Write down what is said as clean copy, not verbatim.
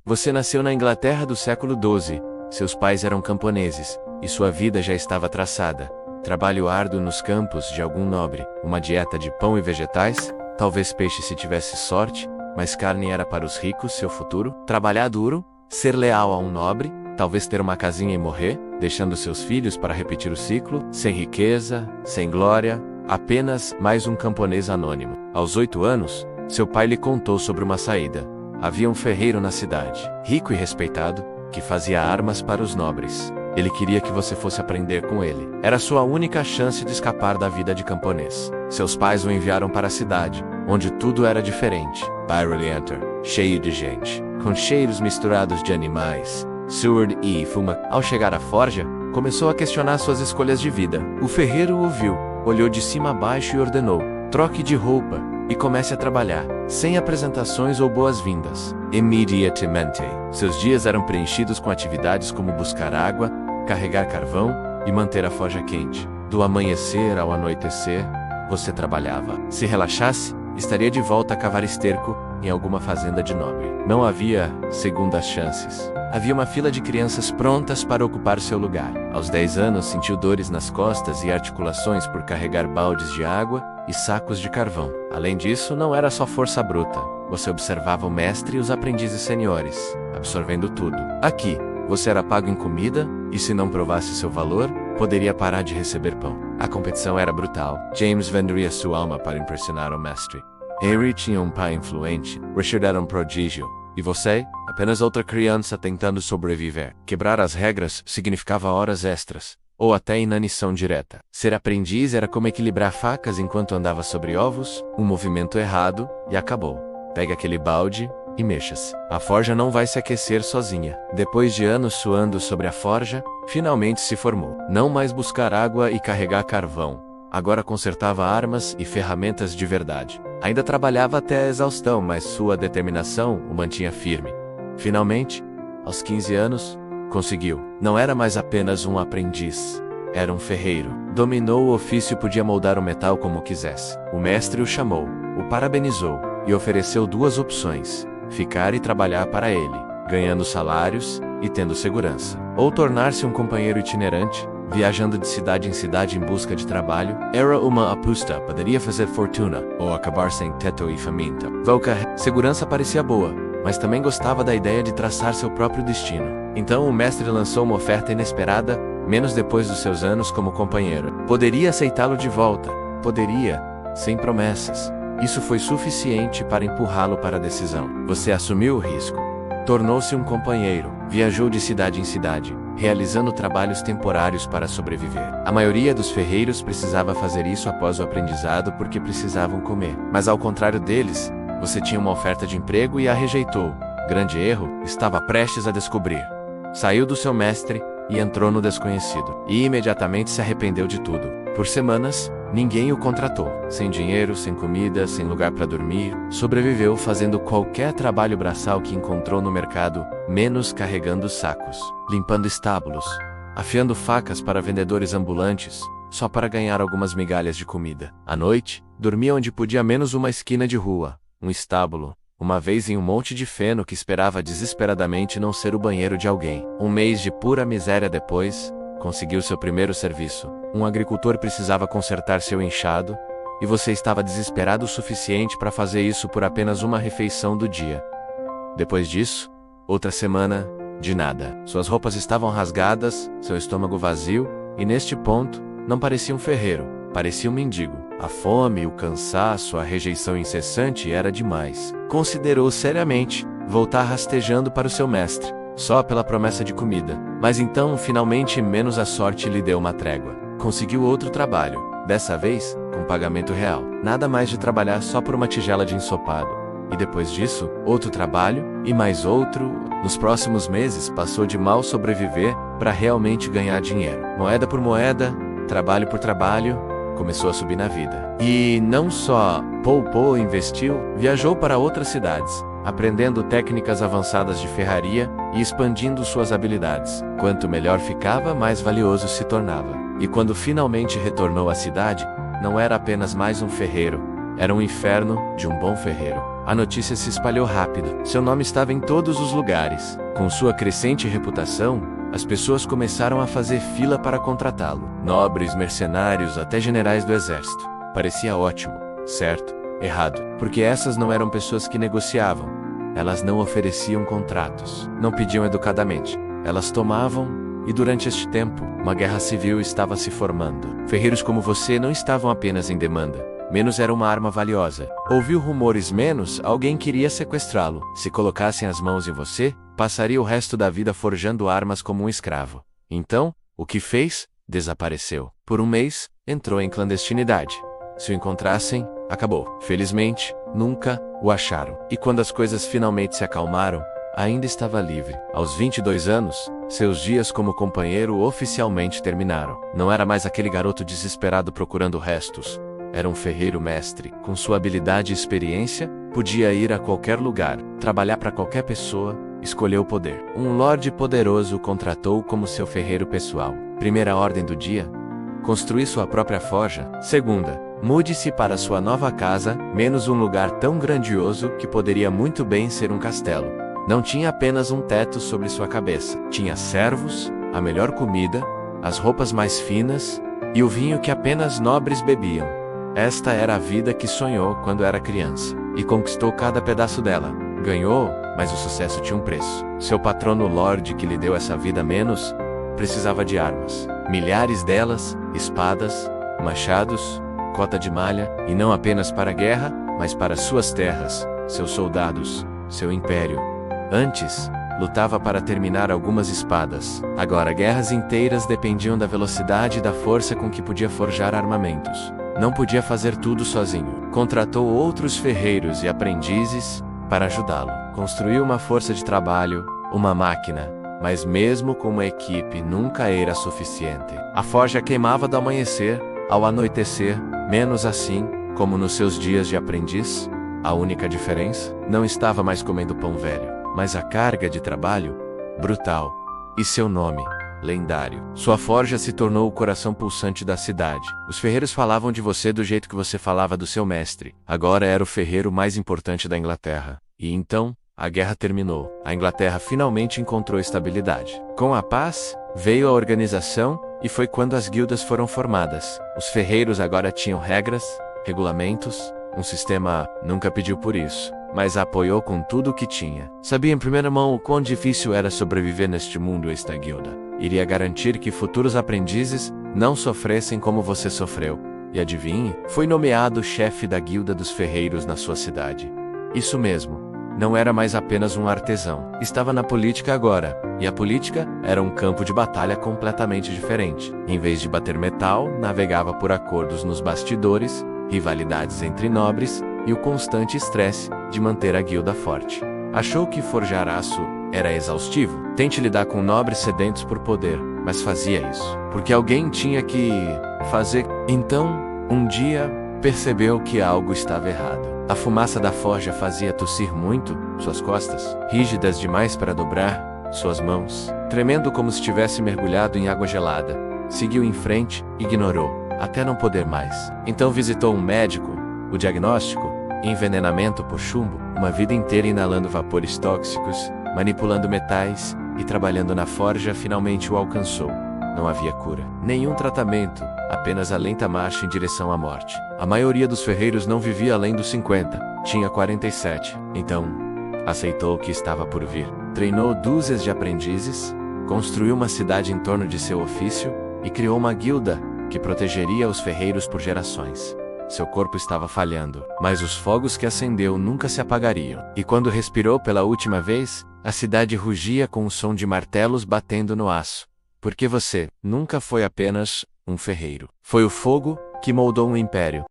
Você nasceu na Inglaterra do século XII, seus pais eram camponeses, e sua vida já estava traçada. Trabalho árduo nos campos de algum nobre, uma dieta de pão e vegetais, talvez peixe se tivesse sorte, mas carne era para os ricos seu futuro. Trabalhar duro, ser leal a um nobre, talvez ter uma casinha e morrer, deixando seus filhos para repetir o ciclo, sem riqueza, sem glória, apenas mais um camponês anônimo. Aos 8 anos, seu pai lhe contou sobre uma saída. Havia um ferreiro na cidade, rico e respeitado, que fazia armas para os nobres. Ele queria que você fosse aprender com ele. Era sua única chance de escapar da vida de camponês. Seus pais o enviaram para a cidade, onde tudo era diferente. Barulhento, cheio de gente, com cheiros misturados de animais, Seward e fuma. Ao chegar à forja, começou a questionar suas escolhas de vida. O ferreiro o ouviu, olhou de cima a baixo e ordenou: troque de roupa e comece a trabalhar, sem apresentações ou boas-vindas. Imediatamente, seus dias eram preenchidos com atividades como buscar água, carregar carvão e manter a forja quente. Do amanhecer ao anoitecer, você trabalhava. Se relaxasse, estaria de volta a cavar esterco em alguma fazenda de nobre. Não havia segundas chances. Havia uma fila de crianças prontas para ocupar seu lugar. Aos 10 anos, sentiu dores nas costas e articulações por carregar baldes de água e sacos de carvão. Além disso, não era só força bruta. Você observava o mestre e os aprendizes seniores, absorvendo tudo. Aqui, você era pago em comida, e se não provasse seu valor, poderia parar de receber pão. A competição era brutal. James venderia sua alma para impressionar o mestre. Harry tinha um pai influente. Richard era um prodígio. E você? Apenas outra criança tentando sobreviver. Quebrar as regras significava horas extras, ou até inanição direta. Ser aprendiz era como equilibrar facas enquanto andava sobre ovos, um movimento errado, e acabou. Pegue aquele balde e mexa-se. A forja não vai se aquecer sozinha. Depois de anos suando sobre a forja, finalmente se formou. Não mais buscar água e carregar carvão. Agora consertava armas e ferramentas de verdade. Ainda trabalhava até a exaustão, mas sua determinação o mantinha firme. Finalmente, aos 15 anos, conseguiu. Não era mais apenas um aprendiz. Era um ferreiro. Dominou o ofício e podia moldar o metal como quisesse. O mestre o chamou, o parabenizou e ofereceu 2 opções: ficar e trabalhar para ele, ganhando salários e tendo segurança. Ou tornar-se um companheiro itinerante, viajando de cidade em cidade em busca de trabalho. Era uma aposta, poderia fazer fortuna, ou acabar sem teto e faminta. Segurança parecia boa, mas também gostava da ideia de traçar seu próprio destino. Então o mestre lançou uma oferta inesperada, menos depois dos seus anos como companheiro. Poderia aceitá-lo de volta, poderia, sem promessas. Isso foi suficiente para empurrá-lo para a decisão. Você assumiu o risco. Tornou-se um companheiro, viajou de cidade em cidade, realizando trabalhos temporários para sobreviver. A maioria dos ferreiros precisava fazer isso após o aprendizado porque precisavam comer. Mas ao contrário deles, você tinha uma oferta de emprego e a rejeitou. Grande erro, estava prestes a descobrir. Saiu do seu mestre e entrou no desconhecido. E imediatamente se arrependeu de tudo. Por semanas, ninguém o contratou. Sem dinheiro, sem comida, sem lugar para dormir, sobreviveu fazendo qualquer trabalho braçal que encontrou no mercado, menos carregando sacos, limpando estábulos, afiando facas para vendedores ambulantes, só para ganhar algumas migalhas de comida. À noite, dormia onde podia, menos uma esquina de rua, um estábulo, uma vez em um monte de feno que esperava desesperadamente não ser o banheiro de alguém. Um mês de pura miséria depois, conseguiu seu primeiro serviço. Um agricultor precisava consertar seu enxado, e você estava desesperado o suficiente para fazer isso por apenas uma refeição do dia. Depois disso, outra semana, de nada. Suas roupas estavam rasgadas, seu estômago vazio, e neste ponto, não parecia um ferreiro, parecia um mendigo. A fome, o cansaço, a rejeição incessante era demais. Considerou seriamente voltar rastejando para o seu mestre, só pela promessa de comida. Mas então, finalmente, menos a sorte lhe deu uma trégua. Conseguiu outro trabalho, dessa vez, com pagamento real. Nada mais de trabalhar só por uma tigela de ensopado. E depois disso, outro trabalho, e mais outro. Nos próximos meses, passou de mal sobreviver para realmente ganhar dinheiro. Moeda por moeda, trabalho por trabalho, começou a subir na vida. E não só poupou e investiu, viajou para outras cidades, aprendendo técnicas avançadas de ferraria e expandindo suas habilidades. Quanto melhor ficava, mais valioso se tornava. E quando finalmente retornou à cidade, não era apenas mais um ferreiro, era um inferno de um bom ferreiro. A notícia se espalhou rápido. Seu nome estava em todos os lugares. Com sua crescente reputação, as pessoas começaram a fazer fila para contratá-lo. Nobres, mercenários, até generais do exército. Parecia ótimo, certo, errado, porque essas não eram pessoas que negociavam. Elas não ofereciam contratos, não pediam educadamente. Elas tomavam, e durante este tempo, uma guerra civil estava se formando. Ferreiros como você não estavam apenas em demanda. Menos era uma arma valiosa. Ouviu rumores menos, alguém queria sequestrá-lo. Se colocassem as mãos em você, passaria o resto da vida forjando armas como um escravo. Então, o que fez? Desapareceu. Por um mês, entrou em clandestinidade. Se o encontrassem, acabou. Felizmente, nunca o acharam. E quando as coisas finalmente se acalmaram, ainda estava livre. Aos 22 anos, seus dias como companheiro oficialmente terminaram. Não era mais aquele garoto desesperado procurando restos. Era um ferreiro mestre. Com sua habilidade e experiência, podia ir a qualquer lugar, trabalhar para qualquer pessoa, escolher o poder. Um lorde poderoso o contratou como seu ferreiro pessoal. Primeira ordem do dia: construir sua própria forja. Segunda: mude-se para sua nova casa, menos um lugar tão grandioso que poderia muito bem ser um castelo. Não tinha apenas um teto sobre sua cabeça. Tinha servos, a melhor comida, as roupas mais finas e o vinho que apenas nobres bebiam. Esta era a vida que sonhou quando era criança, e conquistou cada pedaço dela. Ganhou, mas o sucesso tinha um preço. Seu patrono Lorde, que lhe deu essa vida menos, precisava de armas. Milhares delas, espadas, machados, cota de malha, e não apenas para a guerra, mas para suas terras, seus soldados, seu império. Antes, lutava para terminar algumas espadas. Agora, guerras inteiras dependiam da velocidade e da força com que podia forjar armamentos. Não podia fazer tudo sozinho. Contratou outros ferreiros e aprendizes para ajudá-lo. Construiu uma força de trabalho, uma máquina, mas mesmo com uma equipe nunca era suficiente. A forja queimava do amanhecer ao anoitecer, menos assim, como nos seus dias de aprendiz. A única diferença? Não estava mais comendo pão velho, mas a carga de trabalho, brutal, e seu nome, lendário. Sua forja se tornou o coração pulsante da cidade. Os ferreiros falavam de você do jeito que você falava do seu mestre. Agora era o ferreiro mais importante da Inglaterra. E então, a guerra terminou. A Inglaterra finalmente encontrou estabilidade. Com a paz, veio a organização, e foi quando as guildas foram formadas. Os ferreiros agora tinham regras, regulamentos, um sistema. Nunca pediu por isso, mas a apoiou com tudo o que tinha. Sabia em primeira mão o quão difícil era sobreviver neste mundo. Esta guilda iria garantir que futuros aprendizes não sofressem como você sofreu. E adivinhe, foi nomeado chefe da guilda dos ferreiros na sua cidade. Isso mesmo, não era mais apenas um artesão. Estava na política agora, e a política era um campo de batalha completamente diferente. Em vez de bater metal, navegava por acordos nos bastidores, rivalidades entre nobres e o constante estresse de manter a guilda forte. Achou que forjar aço era exaustivo? Tente lidar com nobres sedentos por poder, mas fazia isso porque alguém tinha que fazer. Então, um dia, percebeu que algo estava errado. A fumaça da forja fazia tossir muito, suas costas, rígidas demais para dobrar, suas mãos, tremendo como se estivesse mergulhado em água gelada. Seguiu em frente, ignorou, até não poder mais. Então visitou um médico. O diagnóstico? Envenenamento por chumbo. Uma vida inteira inalando vapores tóxicos, manipulando metais e trabalhando na forja finalmente o alcançou. Não havia cura, nenhum tratamento, apenas a lenta marcha em direção à morte. A maioria dos ferreiros não vivia além dos 50, tinha 47. Então, aceitou o que estava por vir. Treinou dúzias de aprendizes, construiu uma cidade em torno de seu ofício e criou uma guilda que protegeria os ferreiros por gerações. Seu corpo estava falhando, mas os fogos que acendeu nunca se apagariam. E quando respirou pela última vez, a cidade rugia com o som de martelos batendo no aço. Porque você nunca foi apenas um ferreiro. Foi o fogo que moldou um império.